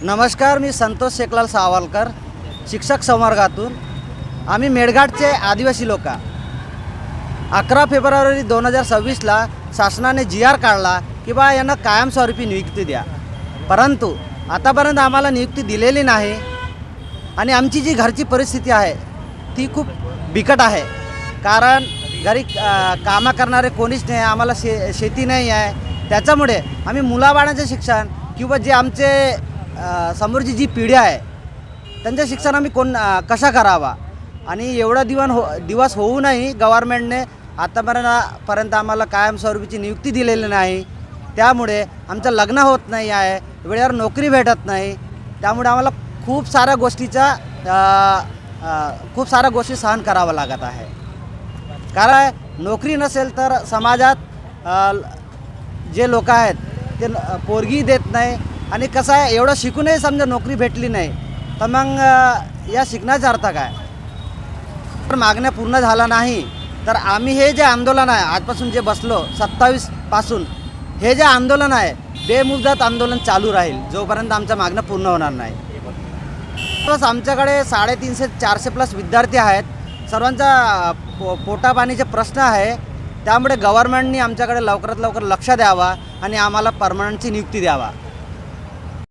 नमस्कार, मी संतोष शेखलाल सावलकर, शिक्षक संवर्गातून. आम्ही मेळघाटचे आदिवासी लोक. 11 फेब्रुवारी 2026ला शासनाने GR काढला की बा यांना कायमस्वरूपी नियुक्ती द्या, परंतु आतापर्यंत आम्हाला नियुक्ती दिलेली नाही. आणि आमची जी घरची परिस्थिती आहे ती खूप बिकट आहे, कारण घरी कामं करणारे कोणीच नाही, आम्हाला शेती नाही आहे. त्याच्यामुळे आम्ही मुलाबाळांचे शिक्षण किंवा जे आमचे समोरची जी पिढी आहे त्यांचं शिक्षण आम्ही कसा करावा. आणि एवढा दिवस होऊनही गव्हर्नमेंटने आतापर्यंत आम्हाला कायमस्वरूपीची नियुक्ती दिलेली नाही. त्यामुळे आमचं लग्न होत नाही आहे, वेळेवर नोकरी भेटत नाही. त्यामुळे आम्हाला खूप साऱ्या गोष्टी सहन करावं लागत आहे. कारण नोकरी नसेल तर समाजात जे लोक आहेत ते पोरगी देत नाही. आणि कसं आहे, एवढं शिकूनही समजा नोकरी भेटली नाही तर मग या शिकण्याचा अर्थ काय. तर मागण्या पूर्ण झाला नाही तर आम्ही हे जे आंदोलन आहे आजपासून जे बसलो 27 पासून, हे जे आंदोलन आहे बेमुदत आंदोलन चालू राहील जोपर्यंत आमच्या मागण्या पूर्ण होणार नाही. प्लस आमच्याकडे 350-400 प्लस विद्यार्थी आहेत. सर्वांचा पोटापाणीचे प्रश्न आहे. त्यामुळे गव्हर्नमेंटनी आमच्याकडे लवकरात लवकर लक्ष द्यावा आणि आम्हाला परमनंटची नियुक्ती द्यावा.